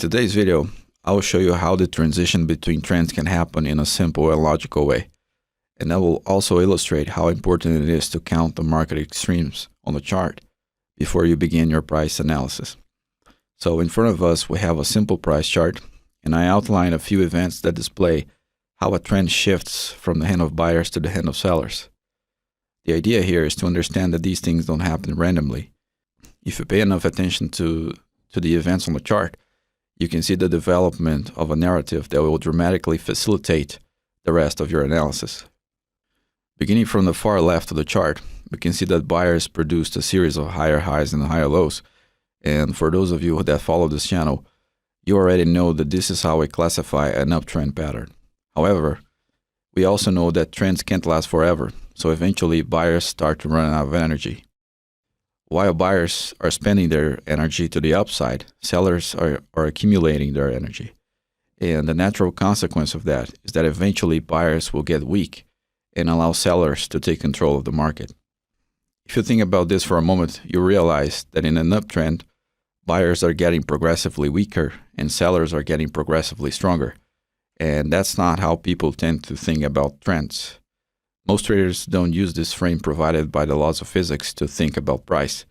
today's video, I will show you how the transition between trends can happen in a simple and logical way. And I will also illustrate how important it is to count the market extremes on the chart before you begin your price analysis. So in front of us, we have a simple price chart, and I outline a few events that display how a trend shifts from the hand of buyers to the hand of sellers. The idea here is to understand that these things don't happen randomly. If you pay enough attention to the events on the chart, you can see the development of a narrative that will dramatically facilitate the rest of your analysis. Beginning from the far left of the chart, we can see that buyers produced a series of higher highs and higher lows. And for those of you that follow this channel, you already know that this is how we classify an uptrend pattern. However, we also know that trends can't last forever, so eventually buyers start to run out of energy. While buyers are spending their energy to the upside, sellers are accumulating their energy. And the natural consequence of that is that eventually buyers will get weak and allow sellers to take control of the market. If you think about this for a moment, you realize that in an uptrend, buyers are getting progressively weaker and sellers are getting progressively stronger. And that's not how people tend to think about trends. Most traders don't use this frame provided by the laws of physics to think about price.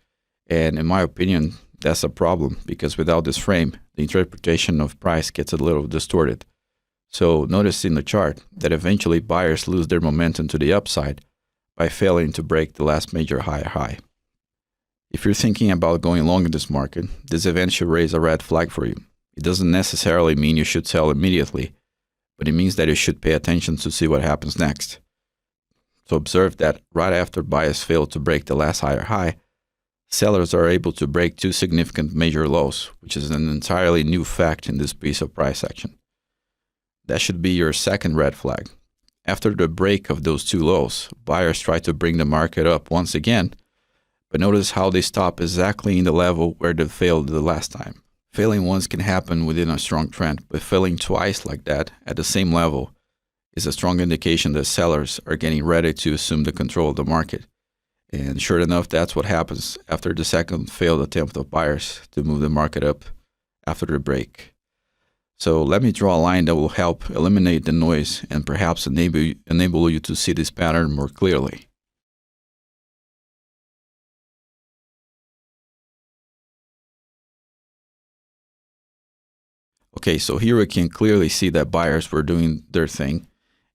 And in my opinion, that's a problem because without this frame, the interpretation of price gets a little distorted. So notice in the chart that eventually buyers lose their momentum to the upside by failing to break the last major higher high. If you're thinking about going long in this market, this event should raise a red flag for you. It doesn't necessarily mean you should sell immediately, but it means that you should pay attention to see what happens next. So observe that right after buyers fail to break the last higher high, sellers are able to break two significant major lows, which is an entirely new fact in this piece of price action. That should be your second red flag. After the break of those two lows, buyers try to bring the market up once again, but notice how they stop exactly in the level where they failed the last time. Failing once can happen within a strong trend, but failing twice like that at the same level is a strong indication that sellers are getting ready to assume the control of the market. And sure enough, that's what happens after the second failed attempt of buyers to move the market up after the break. So let me draw a line that will help eliminate the noise and perhaps enable you to see this pattern more clearly. Okay, so here we can clearly see that buyers were doing their thing,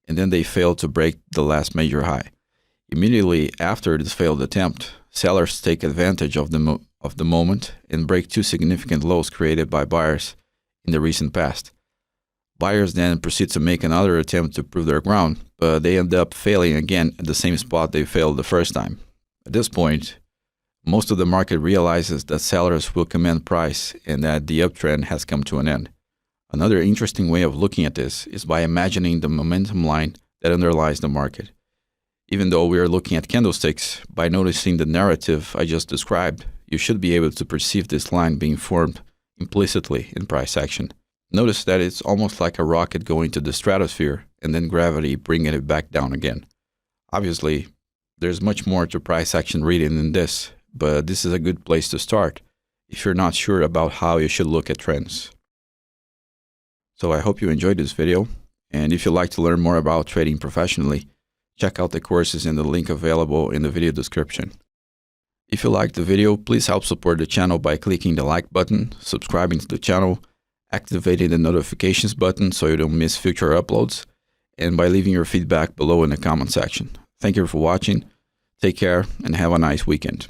and then they failed to break the last major high. Immediately after this failed attempt, sellers take advantage of the moment and break two significant lows created by buyers in the recent past. Buyers then proceed to make another attempt to prove their ground, but they end up failing again at the same spot they failed the first time. At this point, most of the market realizes that sellers will command price and that the uptrend has come to an end. Another interesting way of looking at this is by imagining the momentum line that underlies the market. Even though we are looking at candlesticks, by noticing the narrative I just described, you should be able to perceive this line being formed implicitly in price action. Notice that it's almost like a rocket going to the stratosphere and then gravity bringing it back down again. Obviously, there's much more to price action reading than this, but this is a good place to start if you're not sure about how you should look at trends. So I hope you enjoyed this video, and if you'd like to learn more about trading professionally, check out the courses in the link available in the video description. If you liked the video, please help support the channel by clicking the like button, subscribing to the channel, activating the notifications button so you don't miss future uploads, and by leaving your feedback below in the comment section. Thank you for watching, take care, and have a nice weekend.